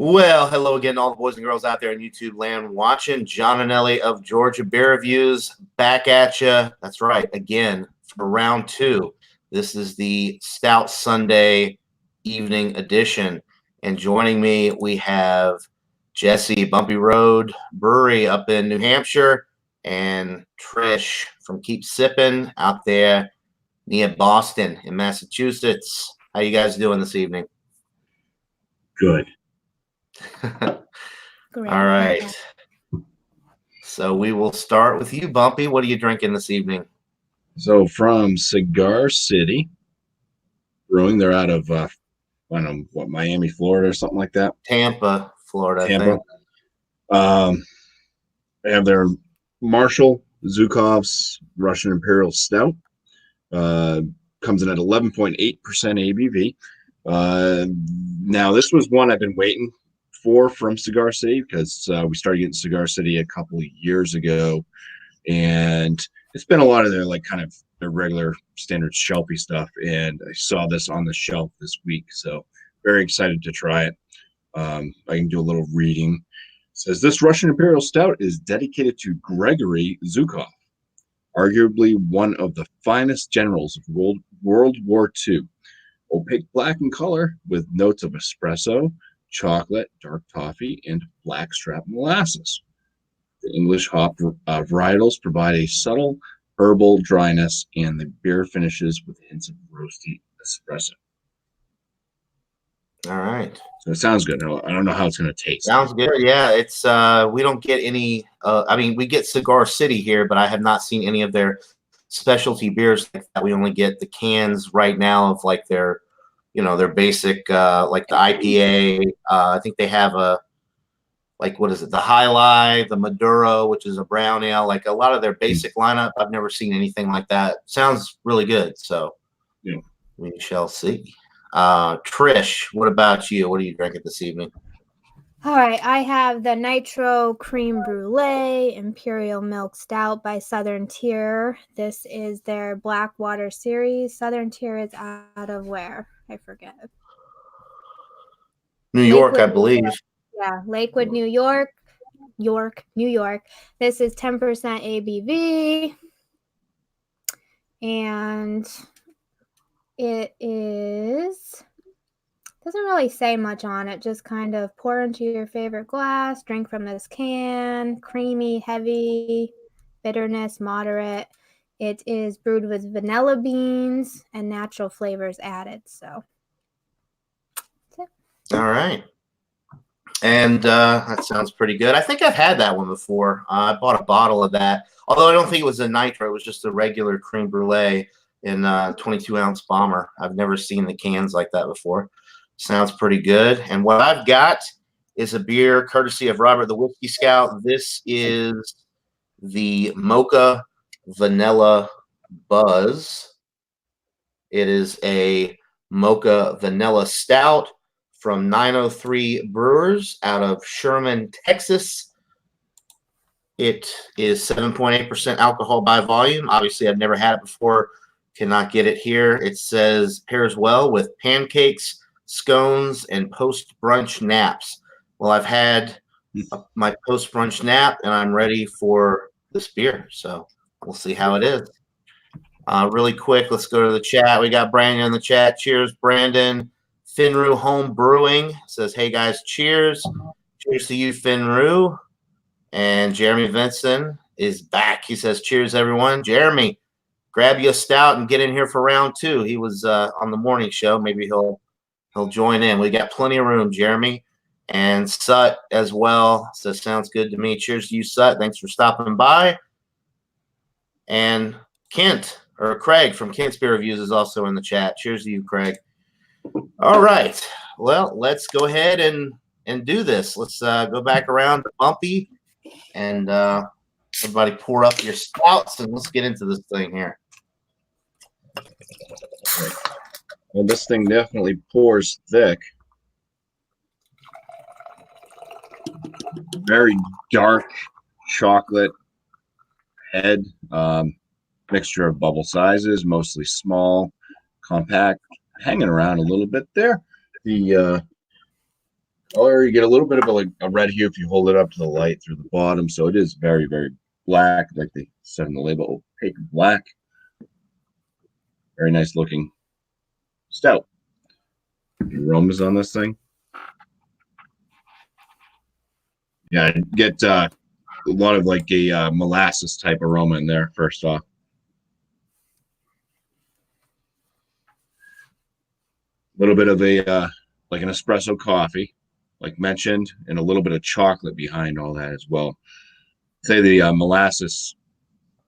Well, hello again, all the boys and girls out there in YouTube land watching. John and Ellie of Georgia Beer Reviews back at you. That's right, again for round two. This is the Stout Sunday evening edition. And joining me, we have Jesse, Bumpy Road Brewery up in New Hampshire, and Trish from Keep Sippin' out there near Boston in Massachusetts. How you guys doing this evening? Good. Great. All right. So we will start with you, Bumpy. What are you drinking this evening? So from Cigar City Brewing, they're out of I don't know what, Miami, Florida, or something like that. Tampa, Florida. Tampa. I think. They have their Marshal Zhukov's Russian Imperial Stout. Comes in at 11.8% ABV. Now this was one I've been waiting for from Cigar City because we started getting Cigar City a couple of years ago, and it's been a lot of their kind of their regular standard shelfy stuff, and I saw this on the shelf this week, so very excited to try it. I can do a little reading. It says this Russian Imperial Stout is dedicated to Gregory Zhukov, arguably one of the finest generals of World War II. Opaque black in color with notes of espresso, chocolate, dark toffee, and blackstrap molasses. The English hop varietals provide a subtle herbal dryness, and the beer finishes with hints of roasty espresso. All right. So it sounds good. I don't know how it's going to taste. Sounds good. Yeah, it's we don't get any. I mean, we get Cigar City here, but I have not seen any of their specialty beers like that. We only get the cans right now of like their, their basic like the IPA. I think they have a what is it? The High Life, the Maduro, which is a brown ale. Like a lot of their basic lineup. I've never seen anything like that. Sounds really good. So yeah, we shall see. Trish, what about you? What are you drinking this evening? All right, I have the Nitro Creme Brulee Imperial Milk Stout by Southern Tier. This is their Blackwater series. Southern Tier is out of where? I forget. New York, I believe. Yeah, Lakewood, New York. New York. This is 10% ABV. And it is... doesn't really say much on it, just kind of pour into your favorite glass, drink from this can, creamy, heavy, bitterness, moderate. It is brewed with vanilla beans and natural flavors added. So that's it. All right. And that sounds pretty good. I think I've had that one before. I bought a bottle of that, although I don't think it was a Nitro. It was just a regular creme brulee in a 22-ounce bomber. I've never seen the cans like that before. Sounds pretty good. And what I've got is a beer courtesy of Robert the Whiskey Scout. This is the Mocha Vanilla Buzz. It is a Mocha Vanilla Stout from 903 Brewers out of Sherman, Texas. It is 7.8% alcohol by volume. Obviously, I've never had it before. Cannot get it here. It says pairs well with pancakes, scones, and post-brunch naps. Well, I've had my post-brunch nap, and I'm ready for this beer. So we'll see how it is. Really quick, let's go to the chat. We got Brandon in the chat. Cheers, Brandon. Finru Home Brewing says, hey, guys, cheers. Cheers to you, Finru. And Jeremy Vinson is back. He says, cheers, everyone. Jeremy, grab you a stout and get in here for round two. He was on the morning show. Maybe he'll join in. We got plenty of room, Jeremy. And Sut as well. So sounds good to me. Cheers to you, Sut. Thanks for stopping by. And Kent, or Craig from Kent's Beer Reviews is also in the chat. Cheers to you, Craig. All right. Well, let's go ahead and do this. Let's go back around to Bumpy. And everybody pour up your stouts, and let's get into this thing here. Well, this thing definitely pours thick. Very dark chocolate head, mixture of bubble sizes, mostly small, compact, hanging around a little bit there. The Or you get a little bit of a red hue if you hold it up to the light through the bottom. So it is very, very black, like they said in the label, opaque black. Very nice looking stout. The aromas on this thing. Yeah, I get a lot of like a molasses type aroma in there, first off. A little bit of a like an espresso coffee, like mentioned, and a little bit of chocolate behind all that as well. Say the molasses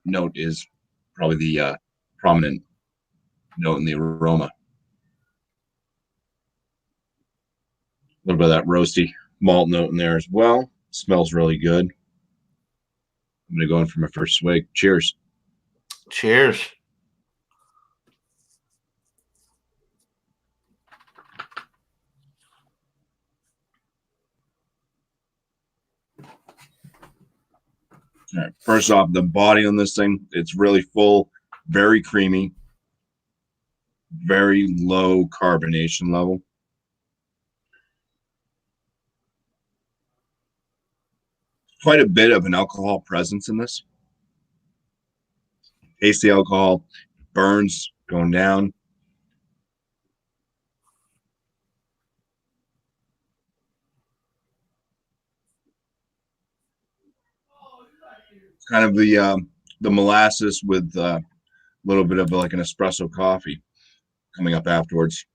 note is probably the prominent note in the aroma. A little bit of that roasty malt note in there as well. Smells really good. I'm going to go in for my first swig. Cheers. Cheers. All right. First off, the body on this thing, it's really full, very creamy, very low carbonation level. Quite a bit of an alcohol presence in this. Taste the alcohol, burns going down. Kind of the molasses with a little bit of like an espresso coffee coming up afterwards.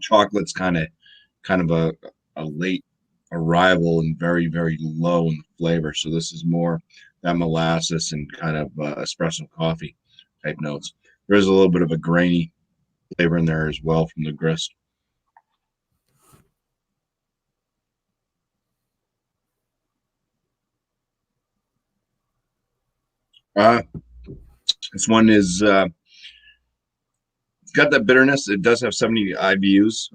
Chocolate's kind of a late arrival and very, very low in the flavor. So this is more that molasses and kind of espresso coffee type notes. There is a little bit of a grainy flavor in there as well from the grist. This one is it's got that bitterness. It does have 70 IBUs.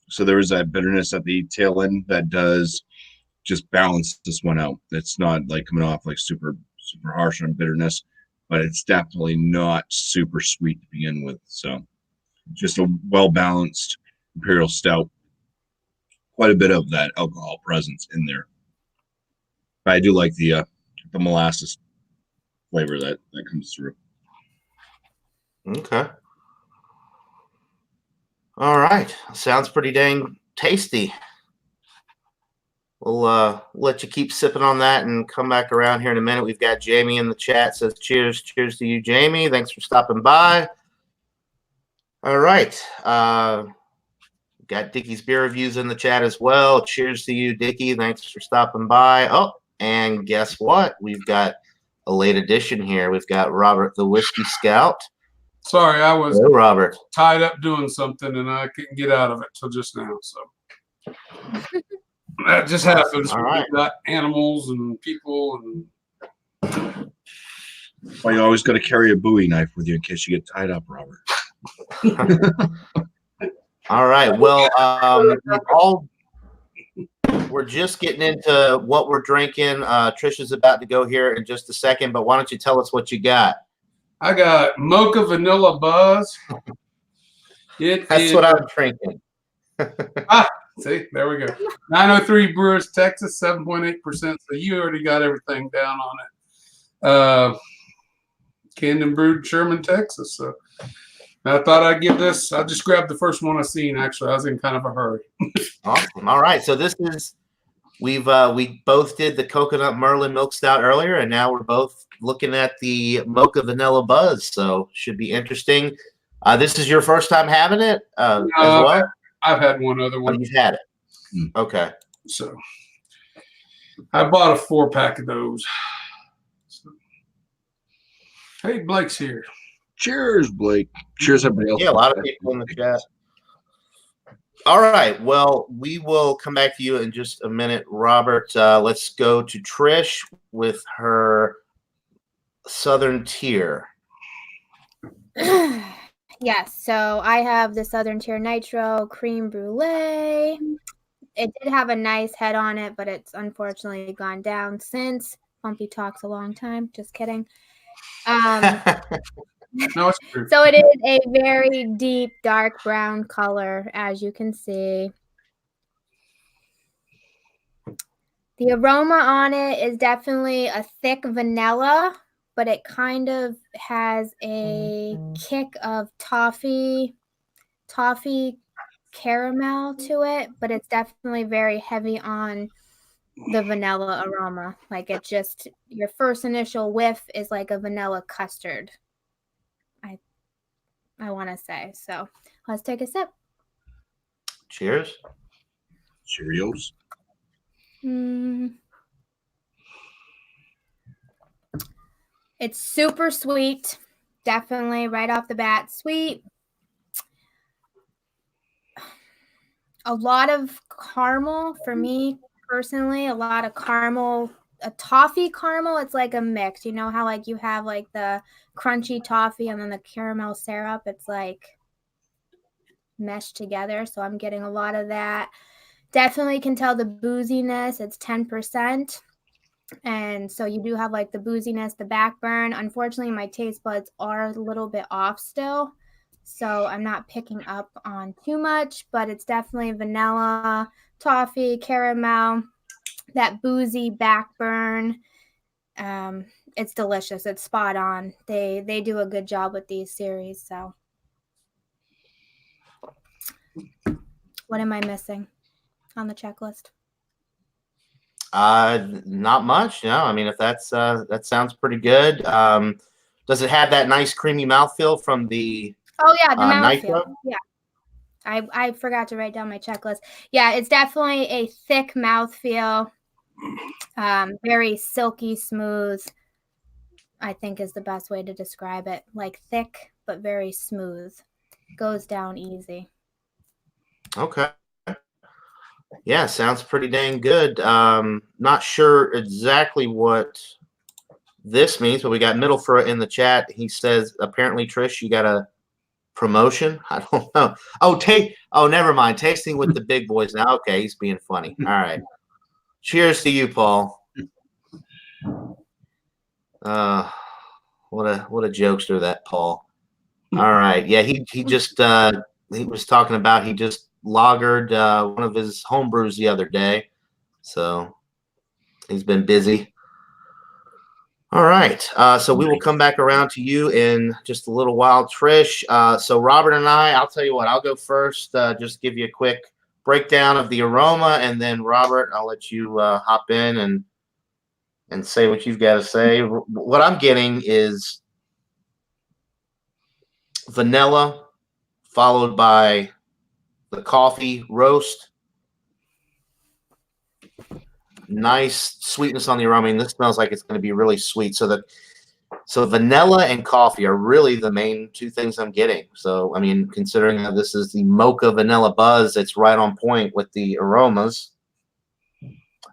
So there is that bitterness at the tail end that does just balance this one out. It's not like coming off like super harsh on bitterness, but it's definitely not super sweet to begin with. So just a well-balanced Imperial Stout. Quite a bit of that alcohol presence in there. But I do like the molasses flavor that comes through. Okay. All right. Sounds pretty dang tasty. We'll let you keep sipping on that and come back around here in a minute. We've got Jamie in the chat. Says cheers. Cheers to you, Jamie. Thanks for stopping by. All right. Got Dickie's beer reviews in the chat as well. Cheers to you, Dickie. Thanks for stopping by. Oh, and guess what? We've got a late edition here. We've got Robert the Whiskey Scout. Sorry, I was Hello, Robert. tied up doing something and I couldn't get out of it till just now. So that just happens. All when right. We've got animals and people and Well, you always got to carry a Bowie knife with you in case you get tied up, Robert. All right. Well, we're just getting into what we're drinking. Trish is about to go here in just a second, but why don't you tell us what you got? I got Mocha Vanilla Buzz. That's what I'm drinking. See, there we go. 903 Brewers, Texas, 7.8%. So you already got everything down on it. Canned and brewed Sherman, Texas. So I thought I'd give this. I just grabbed the first one I seen. Actually, I was in kind of a hurry. Awesome. All right. So this is we both did the coconut Merlin milk stout earlier, and now we're both looking at the Mocha Vanilla Buzz. So should be interesting. This is your first time having it as well. I've had one other one. Oh, you've had it. Okay. So I bought a 4-pack of those. So, hey, Blake's here. Cheers, Blake. Cheers, everybody else. Yeah, a lot of people in the chat. All right. Well, we will come back to you in just a minute, Robert. Let's go to Trish with her Southern Tier. Yes, so I have the Southern Tier Nitro Creme Brulee. It did have a nice head on it, but it's unfortunately gone down since. Pumpy talks a long time. Just kidding. No, it's true. So it is a very deep dark brown color, as you can see. The aroma on it is definitely a thick vanilla, but it kind of has a kick of toffee caramel to it, but it's definitely very heavy on the vanilla aroma. Like it just, your first initial whiff is like a vanilla custard. I want to say. So let's take a sip. Cheers. Cheerios. It's super sweet. Definitely right off the bat, sweet. A lot of caramel for me personally, a lot of caramel, a toffee caramel. It's like a mix. You know how like you have like the crunchy toffee and then the caramel syrup. It's like meshed together. So I'm getting a lot of that. Definitely can tell the booziness. It's 10%. And so you do have like the booziness, the backburn. Unfortunately, my taste buds are a little bit off still. So I'm not picking up on too much, but it's definitely vanilla, toffee, caramel, that boozy backburn. It's delicious. It's spot on. They do a good job with these series. So what am I missing on the checklist? Not much. No, I mean, if that's that sounds pretty good. Does it have that nice creamy mouthfeel from the Oh yeah, the Nitro? mouthfeel. Yeah. I forgot to write down my checklist. Yeah, it's definitely a thick mouthfeel. Very silky smooth, I think is the best way to describe it. Like thick, but very smooth. Goes down easy. Okay. Yeah, sounds pretty dang good. Not sure exactly what this means, but we got Middle for it in the chat. He says, apparently, Trish, you got a promotion. I don't know. Oh, never mind. Tasting with the big boys now. Okay, he's being funny. All right. Cheers to you, Paul. What a jokester that Paul. All right. Yeah, he just he was talking about he just lagered one of his home brews the other day. So he's been busy. All right. So we will come back around to you in just a little while, Trish. So Robert and I'll tell you what, I'll go first, just give you a quick breakdown of the aroma, and then Robert, I'll let you hop in and say what you've got to say. What I'm getting is vanilla followed by the coffee roast. Nice sweetness on the aroma. I mean, this smells like it's going to be really sweet. So vanilla and coffee are really the main two things I'm getting. So, I mean, considering that this is the Mocha Vanilla Buzz, it's right on point with the aromas.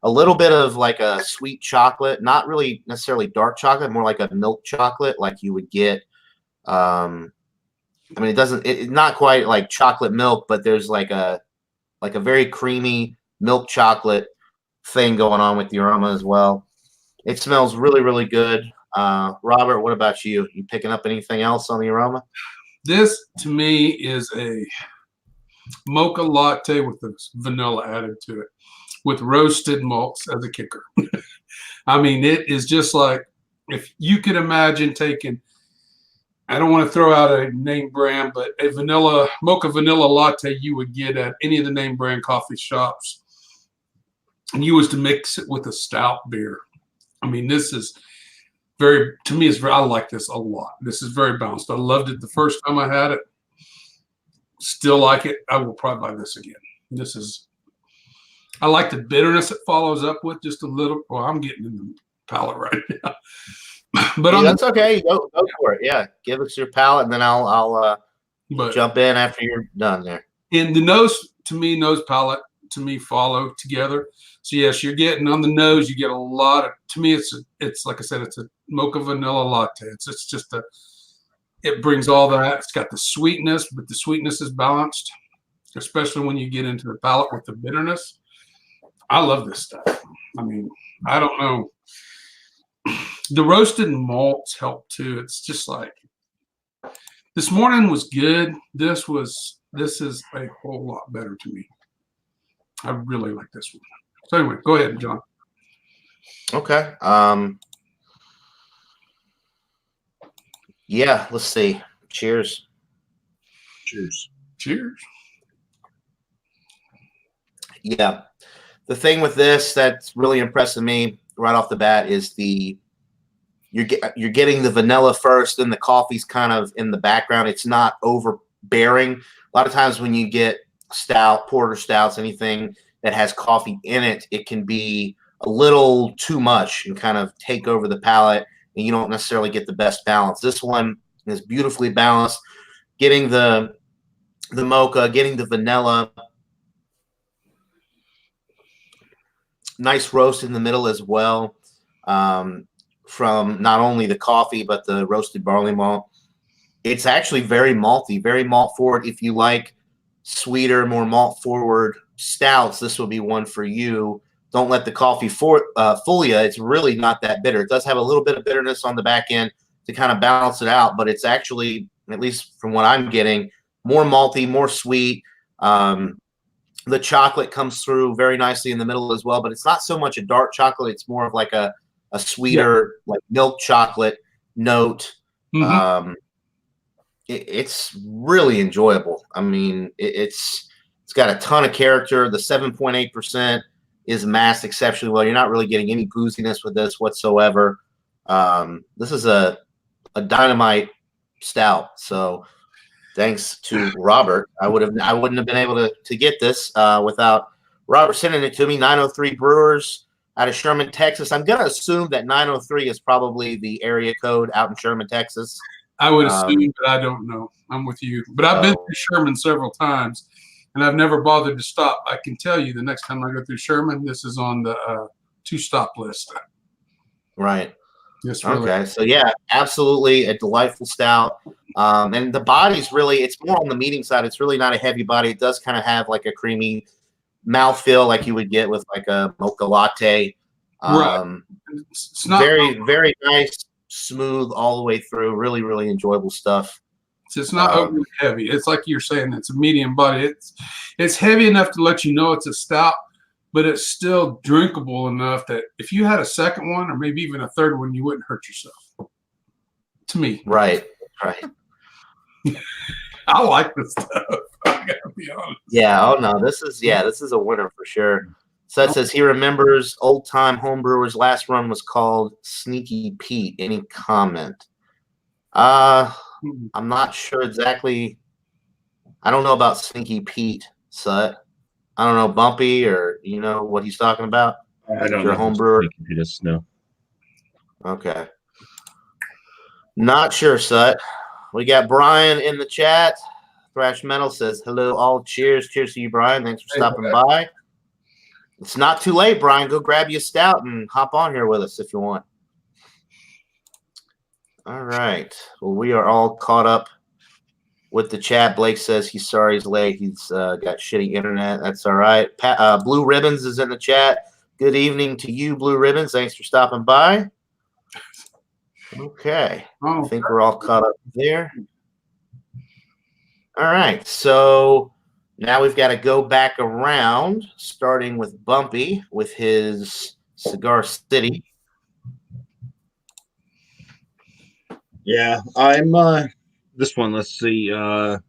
A little bit of like a sweet chocolate, not really necessarily dark chocolate, more like a milk chocolate, like you would get. I mean, it's not quite like chocolate milk, but there's like a very creamy milk chocolate thing going on with the aroma as well. It smells really, really good. Robert, what about you? You picking up anything else on the aroma? This to me is a mocha latte with the vanilla added to it, with roasted malts as a kicker. I mean, it is just like, if you could imagine taking, I don't want to throw out a name brand, but a mocha vanilla latte you would get at any of the name brand coffee shops, and you was to mix it with a stout beer. I mean, this is to me, I like this a lot. This is very balanced. I loved it the first time I had it. Still like it. I will probably buy this again. I like the bitterness it follows up with just a little. Well, I'm getting in the palate right now. But yeah, that's okay. Go for it. Yeah, give us your palate, and then I'll jump in after you're done there. And the nose palate to me follow together. So yes, you're getting on the nose. You get a lot of. To me, it's like I said, it's a mocha vanilla latte. It's just it brings all that. It's got the sweetness, but the sweetness is balanced, especially when you get into the palate with the bitterness. I love this stuff. I mean, I don't know. The roasted malts help too. It's just like this morning was good. This is a whole lot better to me. I really like this one. So anyway, go ahead, John. Okay. Yeah, let's see. Cheers. Cheers. Cheers. Yeah. The thing with this that's really impressing me right off the bat is you're getting the vanilla first, and the coffee's kind of in the background. It's not overbearing. A lot of times when you get stout, porter stouts, anything that has coffee in it, it can be a little too much and kind of take over the palate, and you don't necessarily get the best balance. This one is beautifully balanced, getting the mocha, getting the vanilla, nice roast in the middle as well, from not only the coffee but the roasted barley malt. It's actually very malty, very malt forward. If you like sweeter, more malt forward stouts, this will be one for you. Don't let the coffee fool you. It's really not that bitter. It does have a little bit of bitterness on the back end to kind of balance it out, but it's actually, at least from what I'm getting, more malty, more sweet. The chocolate comes through very nicely in the middle as well, but it's not so much a dark chocolate. It's more of like a sweeter, like milk chocolate note. Mm-hmm. It's really enjoyable. I mean, it's got a ton of character. The 7.8% is masked exceptionally well. You're not really getting any booziness with this whatsoever. This is a dynamite stout. So thanks to Robert, I wouldn't have been able to get this without Robert sending it to me. 903 Brewers out of Sherman, Texas. I'm going to assume that 903 is probably the area code out in Sherman, Texas. I would assume, but I don't know. I'm with you. But I've been through Sherman several times, and I've never bothered to stop. I can tell you the next time I go through Sherman, this is on the to-stop list. Right. Yes, really. Okay. So, yeah, absolutely a delightful stout. And the body's really, it's more on the meating side. It's really not a heavy body. It does kind of have like a creamy mouthfeel like you would get with like a mocha latte. Right. It's not very, very nice, smooth all the way through. Really, really enjoyable stuff. It's not overly heavy. It's like you're saying, it's a medium body. It's heavy enough to let you know it's a stout, but it's still drinkable enough that if you had a second one or maybe even a third one, you wouldn't hurt yourself. To me. Right. I like this stuff. I gotta be honest. Yeah. Oh no, this is a winner for sure. So it says he remembers old time homebrewers last run was called Sneaky Pete. Any comment? I'm not sure exactly. I don't know about Sneaky Pete, Sut. I don't know, Bumpy, or you know what he's talking about? I don't know. Home brewer? No. Okay. Not sure, Sut. We got Brian in the chat. Thrash Metal says, hello, all. Cheers. Cheers to you, Brian. Thanks for stopping by. It's not too late, Brian. Go grab you a stout and hop on here with us if you want. All right. Well, we are all caught up with the chat. Blake says he's sorry he's late. He's got shitty internet. That's all right. Blue Ribbons is in the chat. Good evening to you, Blue Ribbons. Thanks for stopping by. Okay. I think we're all caught up there. All right. So now we've got to go back around, starting with Bumpy with his Cigar City. Yeah, I'm this one, let's see. I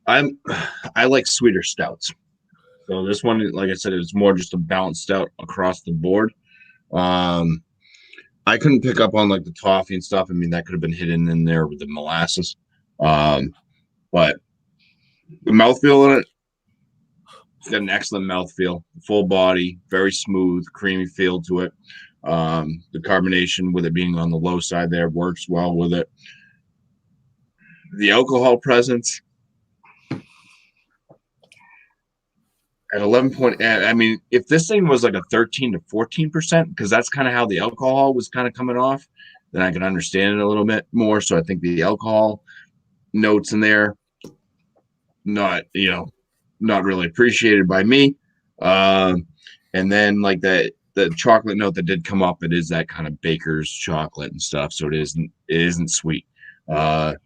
like sweeter stouts. So this one, like I said, it's more just a balanced stout across the board. I couldn't pick up on like the toffee and stuff. I mean, that could have been hidden in there with the molasses. But the mouthfeel in it, it's got an excellent mouthfeel, full body, very smooth, creamy feel to it. The carbonation with it being on the low side there works well with it. The alcohol presence at 11 I mean, if this thing was like a 13 to 14%, because that's kind of how the alcohol was kind of coming off, then I can understand it a little bit more. So I think the alcohol notes in there, not really appreciated by me. And then like the chocolate note that did come up, it is that kind of baker's chocolate and stuff. So it isn't sweet. The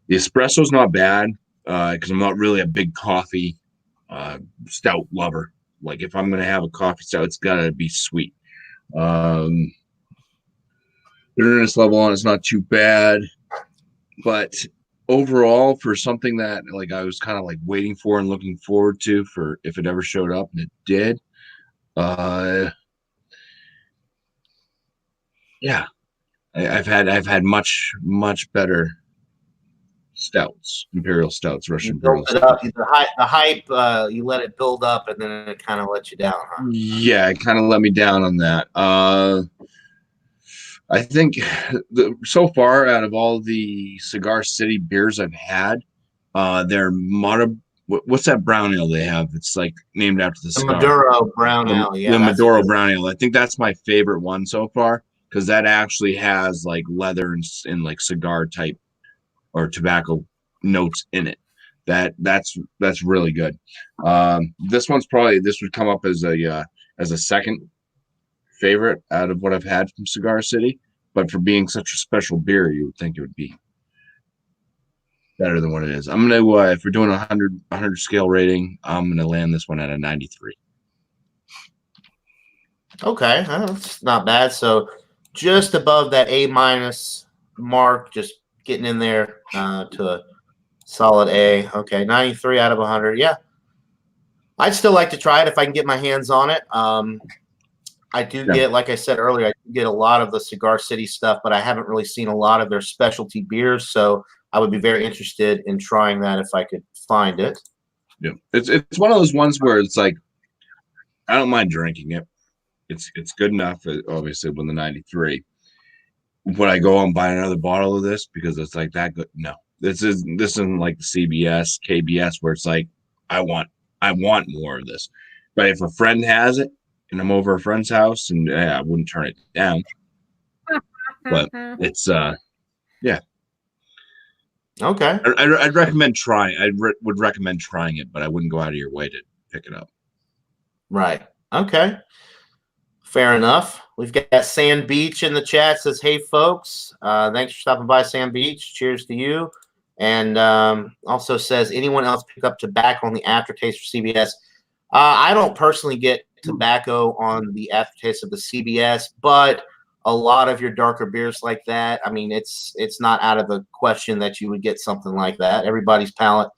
espresso's not bad because I'm not really a big coffee stout lover. Like if I'm going to have a coffee stout, it's got to be sweet. Bitterness level on it's not too bad, but overall, for something that like I was kind of like waiting for and looking forward to for if it ever showed up, and it did. Yeah, I've had much better stouts, Imperial stouts, You Russian Imperial built it up. stouts. The hype, you let it build up, and then it kind of let you down, huh? Yeah, it kind of let me down on that. I think so far out of all the Cigar City beers I've had, their what's that brown ale they have? It's like named after the The cigar. Maduro brown ale, yeah, The that's Maduro good. brown ale. I think that's my favorite one so far because that actually has like leather and like cigar type or tobacco notes in it. That's really good. This would come up as a second favorite out of what I've had from Cigar City, but for being such a special beer, you would think it would be better than what it is. I'm gonna if we're doing a 100 scale rating, I'm gonna land this one at a 93. Okay, that's not bad. So just above that A minus mark, just getting in there to a solid A. Okay, 93 out of 100. Yeah, I'd still like to try it if I can get my hands on it. I do get, like I said earlier, I do get a lot of the Cigar City stuff, but I haven't really seen a lot of their specialty beers. So I would be very interested in trying that if I could find it. Yeah, it's one of those ones where it's like I don't mind drinking it. It's good enough, obviously, with the 93. Would I go and buy another bottle of this because it's like that good? No, this isn't like the CBS, KBS where it's like I want more of this. But if a friend has it and I'm over a friend's house, and I wouldn't turn it down. But it's yeah. Okay. I'd recommend trying. Would recommend trying it, but I wouldn't go out of your way to pick it up. Right. Okay. Fair enough. We've got Sand Beach in the chat. Says, "Hey folks, thanks for stopping by, Sand Beach. Cheers to you." And also says, "Anyone else pick up tobacco on the aftertaste for CBS?" I don't personally get tobacco on the aftertaste of the CBS, but a lot of your darker beers like that, I mean, it's not out of the question that you would get something like that. Everybody's palate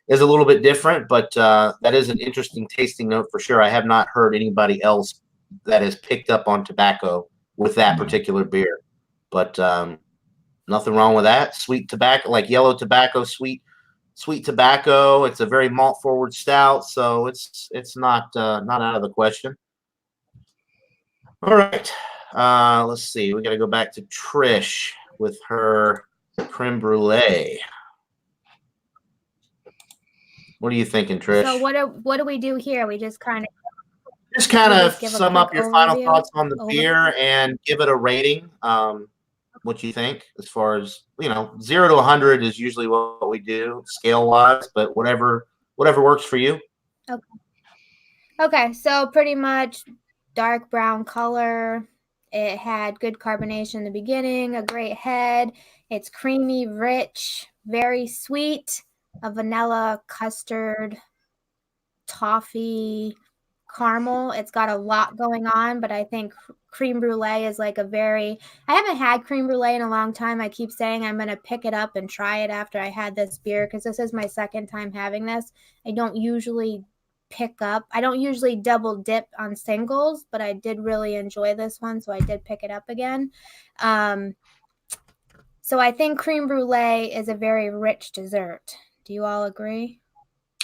is a little bit different, but that is an interesting tasting note for sure. I have not heard anybody else that has picked up on tobacco with that particular beer, but nothing wrong with that. Sweet tobacco, like yellow tobacco, sweet tobacco. It's a very malt forward stout, so it's not out of the question. All right, let's see. We got to go back to Trish with her creme brulee. What are you thinking, Trish? So what do we do here? We just kind of Sum up your final thoughts on the beer and give it a rating. What you think as far as 0 to 100 is usually what we do scale wise, but whatever works for you. Okay, so pretty much dark brown color. It had good carbonation in the beginning, a great head. It's creamy, rich, very sweet, a vanilla, custard, toffee, caramel. It's got a lot going on, but I think creme brulee is like I haven't had creme brulee in a long time. I keep saying I'm going to pick it up and try it after I had this beer because this is my second time having this. I don't usually double dip on singles, but I did really enjoy this one, so I did pick it up again. So I think creme brulee is a very rich dessert. Do you all agree?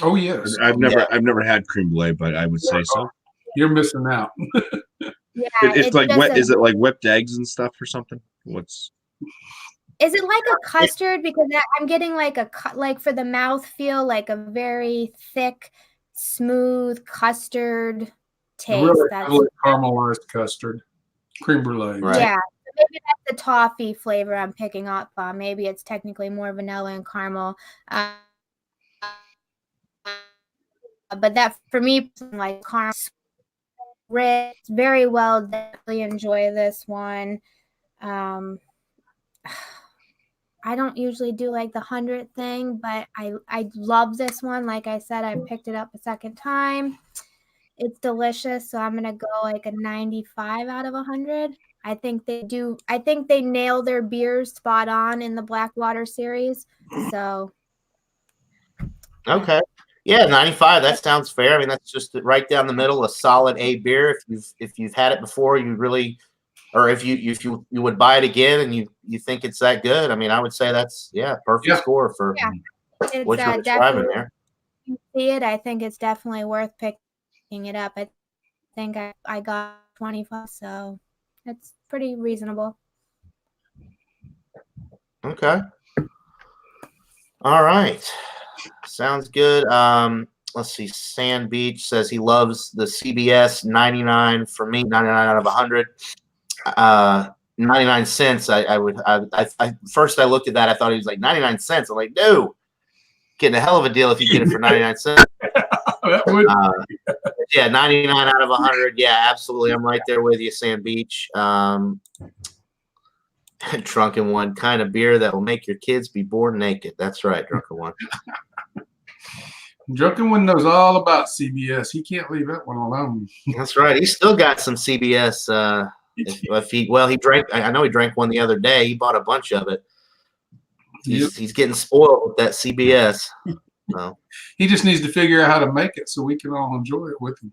Oh yes. I've never had creme brulee, but I would say so. You're missing out. Yeah, it's like is it like whipped eggs and stuff or something? Is it like a custard? Because I'm getting like for the mouth feel, like a very thick, smooth custard taste. Really caramelized custard, creme brulee. Right. Yeah, maybe that's the toffee flavor I'm picking up on. Maybe it's technically more vanilla and caramel. But that for me, like caramel, rich, very well. Definitely enjoy this one. I don't usually do like the 100 thing, but I love this one. Like I said, I picked it up a second time. It's delicious, so I'm gonna go like a 95 out of 100. I think they nail their beers spot on in the Blackwater series. So Okay. Yeah, 95. That sounds fair. I mean, that's just right down the middle, a solid A beer. If you've had it before, you really, or if you would buy it again and you think it's that good. I mean, I would say that's perfect score for it's what you're describing definitely, there. you see it, I think it's definitely worth picking it up. I think I got 25, so it's pretty reasonable. Okay. All right. Sounds good. Let's see. Sand Beach says he loves the CBS 99 for me, 99 out of 100. 99 cents. First I looked at that. I thought he was like 99 cents. I'm like, no, getting a hell of a deal if you get it for 99 cents. Yeah, 99 out of 100. Yeah, absolutely. I'm right there with you, Sand Beach. Drunken One, kind of beer that will make your kids be born naked. That's right, Drunken One. Drunken One knows all about CBS. He can't leave that one alone. That's right. He's still got some CBS. He drank. I know he drank one the other day. He bought a bunch of it. He's getting spoiled with that CBS. So. He just needs to figure out how to make it so we can all enjoy it with him.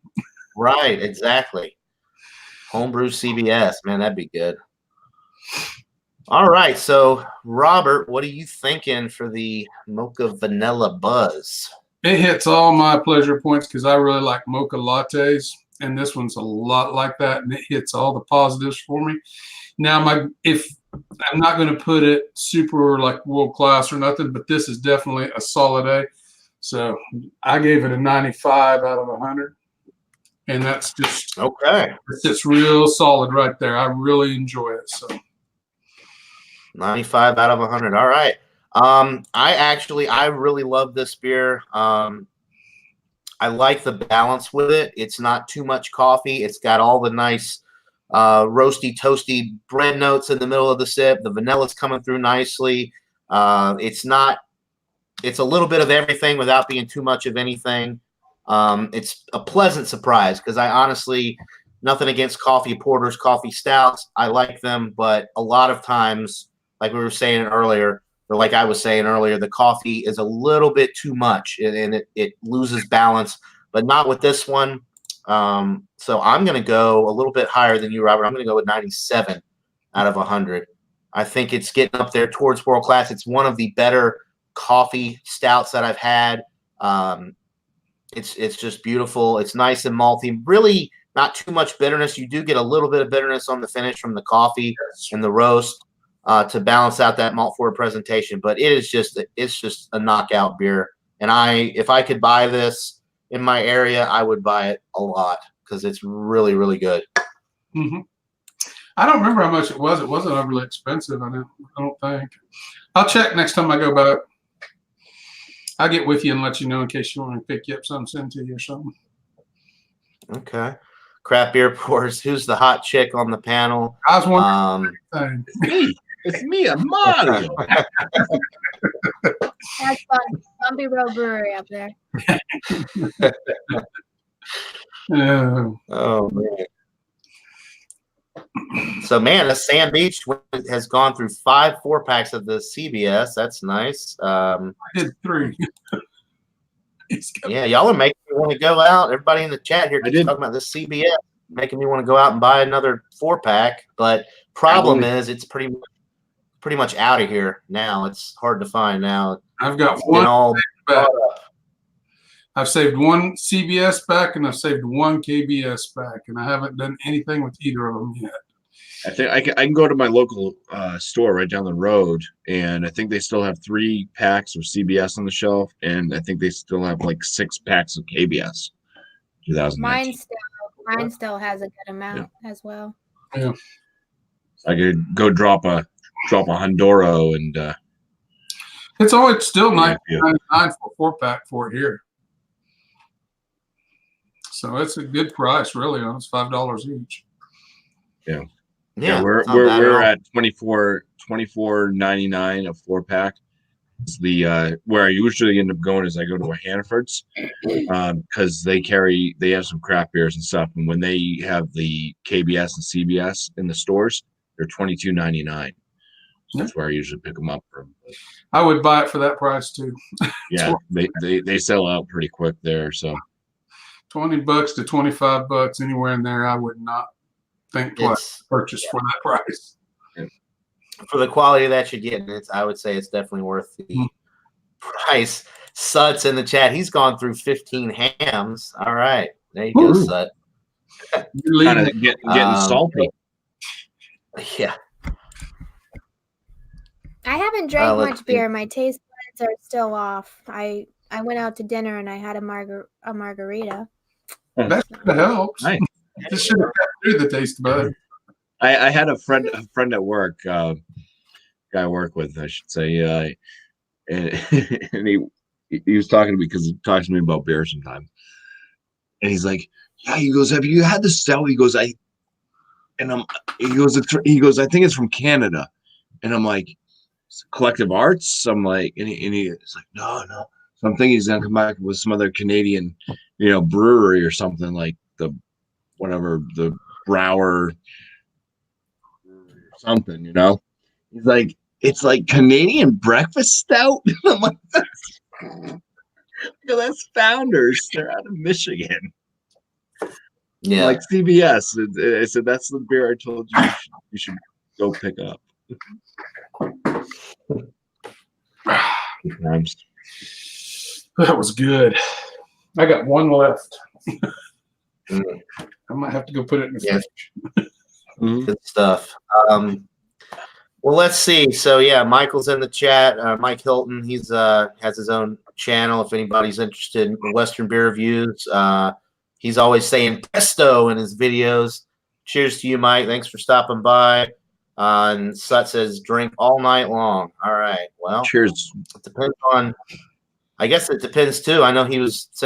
Right, exactly. Homebrew CBS, man, that'd be good. All right, so Robert, what are you thinking for the Mocha Vanilla Buzz? It hits all my pleasure points because I really like mocha lattes, and this one's a lot like that, and it hits all the positives for me. Now, if I'm not going to put it super like world class or nothing, but this is definitely a solid A. So I gave it a 95 out of 100, and that's just okay. It's real solid right there. I really enjoy it. So 95 out of 100. All right. I really love this beer. I like the balance with it. It's not too much coffee. It's got all the nice roasty, toasty bread notes in the middle of the sip. The vanilla's coming through nicely. It's a little bit of everything without being too much of anything. It's a pleasant surprise because I honestly, nothing against coffee porters, coffee stouts. I like them, but a lot of times, like we were saying earlier, or like I was saying earlier, the coffee is a little bit too much and it loses balance, but not with this one. So I'm going to go a little bit higher than you, Robert. I'm going to go with 97 out of 100. I think it's getting up there towards world class. It's one of the better coffee stouts that I've had. It's just beautiful. It's nice and malty. Really not too much bitterness. You do get a little bit of bitterness on the finish from the coffee and the roast to balance out that malt forward presentation. But it's just a knockout beer. And if I could buy this in my area, I would buy it a lot because it's really, really good. Mm-hmm. I don't remember how much it was. It wasn't overly expensive. I don't think. I'll check next time I go back. I'll get with you and let you know in case you want me to pick you up something, send to you or something. Okay. Craft beer pours. Who's the hot chick on the panel? I was wondering. It's me, I'm Mario. That's fun. Bumpy Road Brewery up there. Oh man. So man, the Sand Beach has gone through 5 4-packs of the CBS. That's nice. I did 3. Yeah, y'all are making me want to go out. Everybody in the chat here talking about this CBS, making me want to go out and buy another 4-pack. But problem is, it's pretty much out of here now. It's hard to find now. I've got one back. I've saved 1 CBS back and I've saved 1 KBS back, and I haven't done anything with either of them yet. I think I can go to my local store right down the road, and I think they still have 3 packs of CBS on the shelf, and I think they still have like 6 packs of KBS. 2019. Mine still has a good amount as well. Yeah, I could go drop a Honduro and. It's always still $19.99 for a 4-pack for it here. So it's a good price, really. It's $5 each. Yeah. Yeah, we're at $24.99 a 4-pack, The where I usually end up going is I go to a Hannaford's because they have some craft beers and stuff, and when they have the KBS and CBS in the stores, they're $22.99. So that's where I usually pick them up from. I would buy it for that price too. Yeah, they sell out pretty quick there. So $20 to $25, anywhere in there, I would not think twice to purchase for that price. For the quality that you're getting, I would say it's definitely worth the price. Sut's in the chat. He's gone through 15 hams. All right. There you go, Sut. Kind of getting salty. Yeah. I haven't drank much beer. My taste buds are still off. I went out to dinner and I had a margarita. That helps. Nice. This should have got through the taste bud. I had a friend at work, guy I work with, I should say, and he was talking to me because he talks to me about beer sometimes, and he's like, "Yeah," he goes, "Have you had the Stout?" He goes, he goes, "I think it's from Canada," and I'm like, "Collective Arts?" I'm like, and he's like, "No." So I'm thinking he's gonna come back with some other Canadian, brewery or something like the Brower. Something, he's like, it's like Canadian breakfast stout. I'm like, that's Founders. They're out of Michigan. Yeah, like CBS. I said that's the beer I told you should go pick up. That was good. I got one left. I might have to go put it in the fridge. Good stuff. Well, let's see. So yeah, Michael's in the chat. Mike Hilton, he's has his own channel. If anybody's interested in Western beer reviews, he's always saying pesto in his videos. Cheers to you, Mike. Thanks for stopping by. And Sut says drink all night long. All right. Well, cheers. It depends on. I guess it depends too. I know said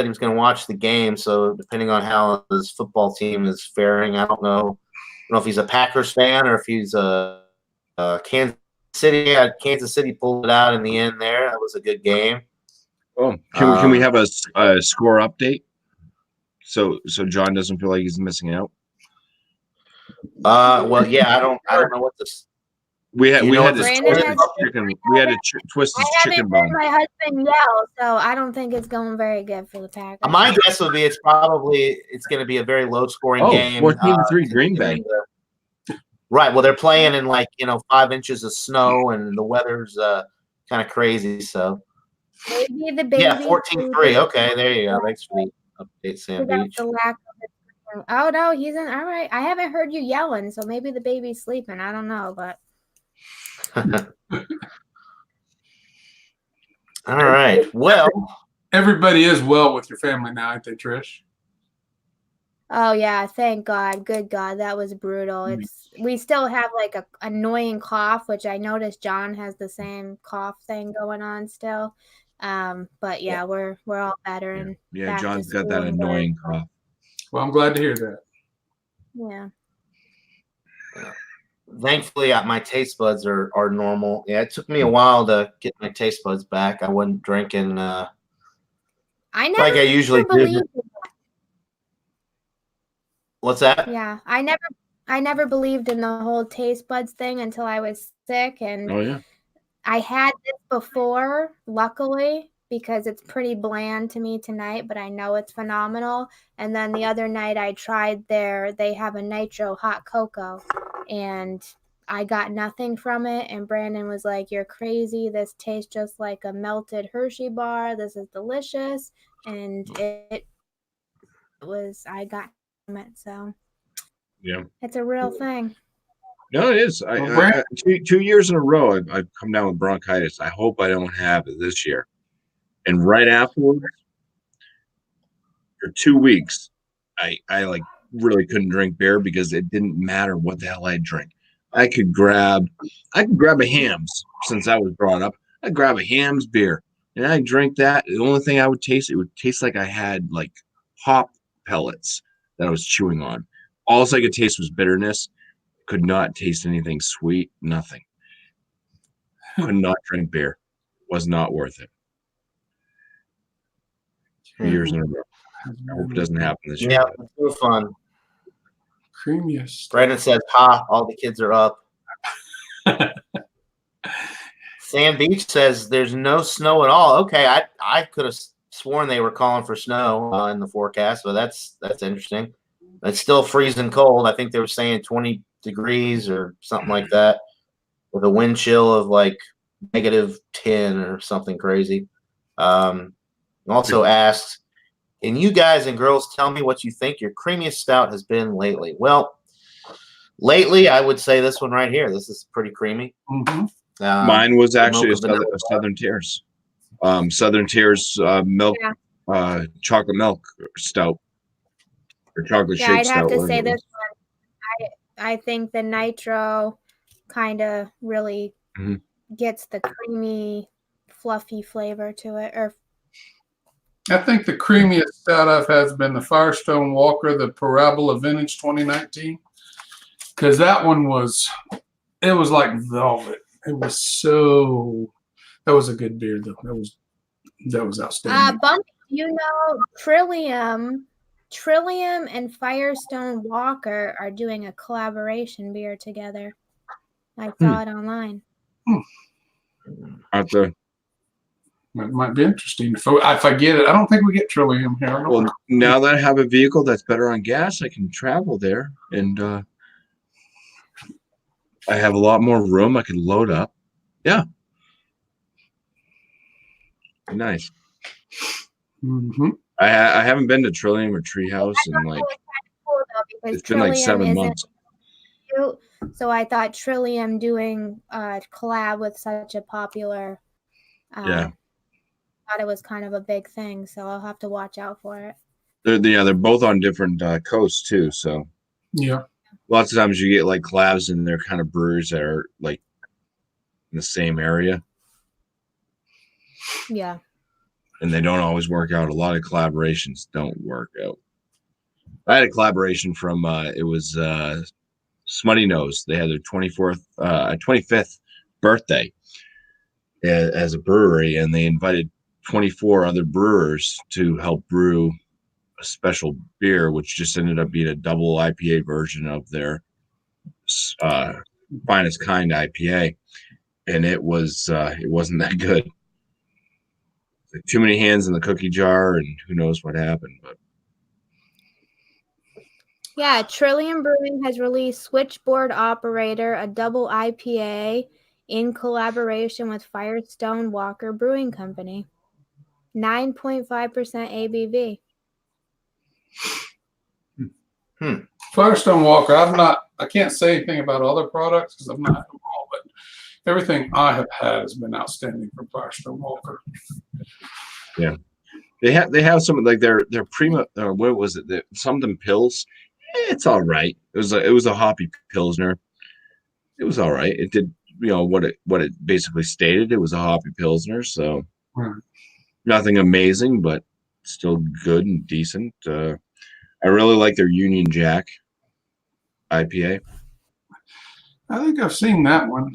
he was going to watch the game, so depending on how his football team is faring, I don't know if he's a Packers fan or if he's a Kansas City. Yeah, Kansas City pulled it out in the end there. That was a good game. Oh, can we have a score update? So John doesn't feel like he's missing out. Well, yeah, I don't know what this. We had a twisted chicken bone. My husband yell, so I don't think it's going very good for the Packers. My guess would be it's going to be a very low scoring game. 14-3 Green Bay. Right. Well, they're playing in 5 inches of snow and the weather's kind of crazy. So maybe the baby. Yeah, 14-3. Okay, there you go. Thanks for the update, Sam Beach. Oh no, he's in. All right. I haven't heard you yelling, so maybe the baby's sleeping. I don't know, but. All right. Well, everybody is well with your family now, ain't they, Trish? Oh yeah, thank God. Good God, that was brutal. We still have a annoying cough, which I noticed John has the same cough thing going on still. But yeah, we're all better. And yeah, John's got that annoying cough. Well, I'm glad to hear that. Yeah. Thankfully, my taste buds are normal. Yeah, it took me a while to get my taste buds back. I wasn't drinking I never like I usually do. What's that? Yeah, I never believed in the whole taste buds thing until I was sick, and I had this before, luckily, because it's pretty bland to me tonight, but I know it's phenomenal. And then the other night I tried they have a Nitro hot cocoa, and I got nothing from it. And Brandon was like, "You're crazy. This tastes just like a melted Hershey bar. This is delicious." And I got from it. So yeah, it's a real thing. No, it is. 2 years in a row, I've come down with bronchitis. I hope I don't have it this year. And right afterwards, for 2 weeks, I really couldn't drink beer because it didn't matter what the hell I drink. I could grab a Hams since I was brought up. I'd grab a Hams beer and I drink that. The only thing I would taste, it would taste like I had pop pellets that I was chewing on. All I could taste was bitterness. Could not taste anything sweet. Nothing. Could not drink beer was not worth it. 2 years in a row. I hope it doesn't happen this year. Yeah, it's real fun. Creamiest. Brandon says, "Ha! All the kids are up." Sand Beach says, "There's no snow at all." Okay, I could have sworn they were calling for snow in the forecast, but that's interesting. It's still freezing cold. I think they were saying 20 degrees or something like that, with a wind chill of like -10 or something crazy. Also asked, can you guys and girls tell me what you think your creamiest stout has been lately? Well, lately I would say this one right here. This is pretty creamy. Mm-hmm. Mine was actually Mocha a Southern Tiers. Southern Tiers milk, chocolate milk stout or chocolate shake I'd stout. have to say this one. I think the Nitro kind of really gets the creamy, fluffy flavor to it. Or I think the creamiest stout I've had has been the Firestone Walker, the Parabola Vintage 2019, because that one was like velvet. It was that was a good beer though. That was outstanding. Bumpy, Trillium and Firestone Walker are doing a collaboration beer together. I saw it online. It might be interesting. If I get it, I don't think we get Trillium here. Well, now that I have a vehicle that's better on gas, I can travel there, and I have a lot more room. I can load up. Yeah, nice. Mm-hmm. I haven't been to Trillium or Treehouse in like it's been like 7 months. So I thought Trillium doing a collab with such a popular. Thought it was kind of a big thing, so I'll have to watch out for it. They're both on different coasts too, so yeah. Lots of times you get like collabs and they're kind of breweries that are like in the same area. Yeah. And they don't always work out. A lot of collaborations don't work out. I had a collaboration from it was Smutty Nose. They had their 25th birthday as a brewery, and they invited 24 other brewers to help brew a special beer, which just ended up being a double IPA version of their finest kind IPA, and it wasn't that good. Like too many hands in the cookie jar, and who knows what happened. But yeah, Trillium Brewing has released Switchboard Operator, a double IPA in collaboration with Firestone Walker Brewing Company. 9.5% ABV. Firestone Walker. I can't say anything about other products because I've not had them all, but everything I have had has been outstanding from Firestone Walker. Yeah, they have some like their Prima. What was it? Something Pills. It's all right. It was a hoppy Pilsner. It was all right. It did what it basically stated. It was a hoppy Pilsner, so. Nothing amazing, but still good and decent. I really like their Union Jack IPA. I think I've seen that one.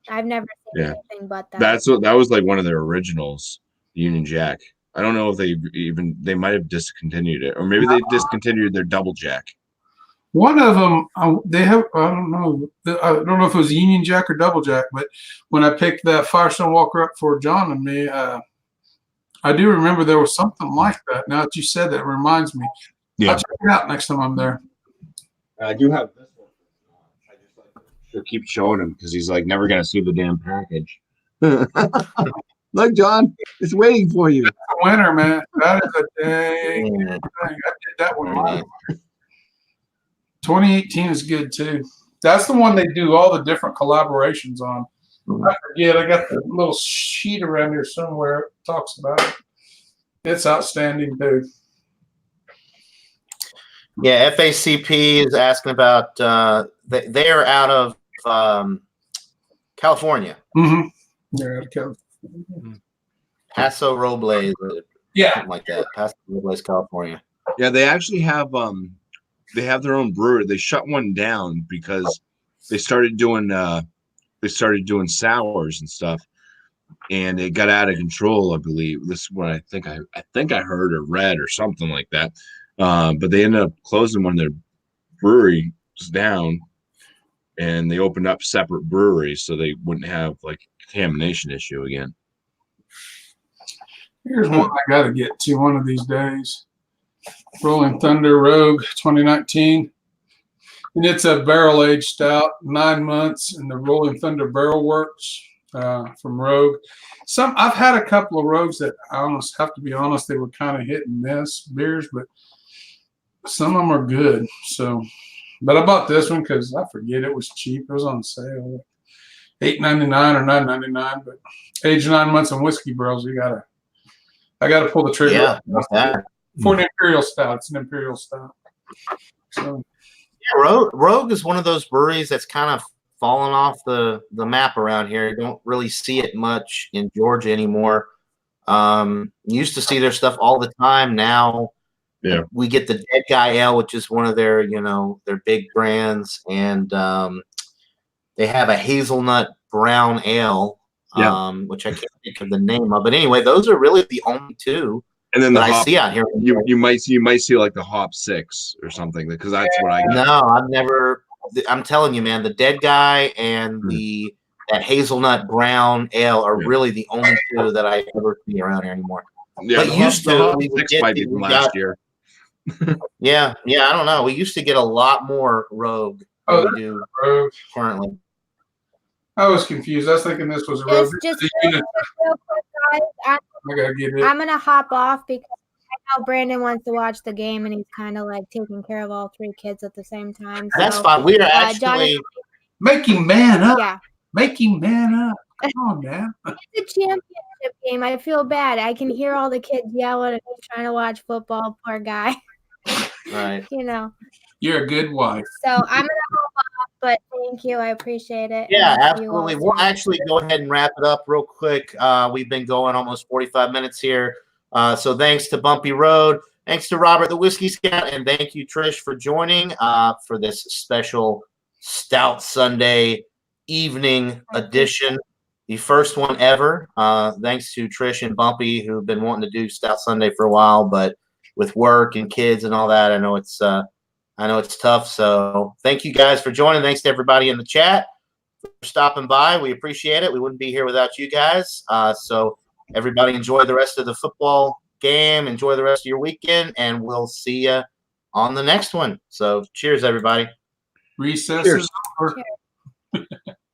I've never seen anything but that. That was like one of their originals, Union Jack. I don't know if they might have discontinued it, or maybe they discontinued their Double Jack. One of them, they have. I don't know if it was Union Jack or Double Jack, but when I picked that Firestone Walker up for John and me, I do remember there was something like that. Now that you said that, it reminds me. Yeah. I'll check it out next time I'm there. I do have this one. I just like to keep showing him because he's like never gonna see the damn package. Look, John, it's waiting for you. That's a winner, man. That is a dang thing. I did that one. 2018 is good too. That's the one they do all the different collaborations on. I forget. I got the little sheet around here somewhere. It talks about it. It's outstanding too. Yeah, FACP is asking about. They are out of California. Mm-hmm. They're out of California. Paso Robles. Yeah, something like that. Paso Robles, California. Yeah, they actually have. They have their own brewery. They shut one down because they started doing sours and stuff, and it got out of control. I believe this is what I think I heard or read or something like that. But they ended up closing one of their breweries down, and they opened up separate breweries so they wouldn't have like contamination issue again. Here's one I got to get to one of these days. Rolling Thunder Rogue 2019. And it's a barrel-aged stout, 9 months in the Rolling Thunder Barrel Works from Rogue. I've had a couple of Rogues that I almost have to be honest, they were kind of hit and miss beers, but some of them are good. So, but I bought this one because I forget it was cheap. It was on sale, $8.99 or $9.99. But aged 9 months in whiskey barrels, I gotta pull the trigger. Yeah, what's that? For an Imperial Stout, it's an Imperial Stout. So. Yeah, Rogue is one of those breweries that's kind of fallen off the map around here. You don't really see it much in Georgia anymore. Used to see their stuff all the time. Now, we get the Dead Guy Ale, which is one of their their big brands, and they have a hazelnut brown ale, which I can't think of the name of. But anyway, those are really the only two. And then I see out here. You might see like the Hop 6 or something, because that's what I got. No, I've never. I'm telling you, man, the Dead Guy and that hazelnut brown ale are really the only two that I ever see around here anymore. Yeah, but used to we would might be from last year. yeah, I don't know. We used to get a lot more Rogue than we do Rogue currently. I was confused. I was thinking this was a Rogue. Just real quick, guys. I gotta get it. I'm gonna hop off because I know Brandon wants to watch the game and he's kind of like taking care of all 3 kids at the same time. So, that's fine. We are actually make him man up. Yeah, make him man up. Come on, man. It's a championship game. I feel bad. I can hear all the kids yelling at me trying to watch football. Poor guy. Right. You're a good wife. So I'm gonna hop off, but thank you. I appreciate it. Yeah, absolutely. We'll actually go ahead and wrap it up real quick. We've been going almost 45 minutes here. So thanks to Bumpy Road, thanks to Robert the Whiskey Scout, and thank you, Trish, for joining for this special Stout Sunday evening edition, the first one ever. Thanks to Trish and Bumpy, who've been wanting to do Stout Sunday for a while, but with work and kids and all that, I know it's tough. So thank you guys for joining. Thanks to everybody in the chat for stopping by. We appreciate it. We wouldn't be here without you guys. So everybody enjoy the rest of the football game. Enjoy the rest of your weekend, and we'll see you on the next one. So cheers, everybody. Recess Cheers. is over.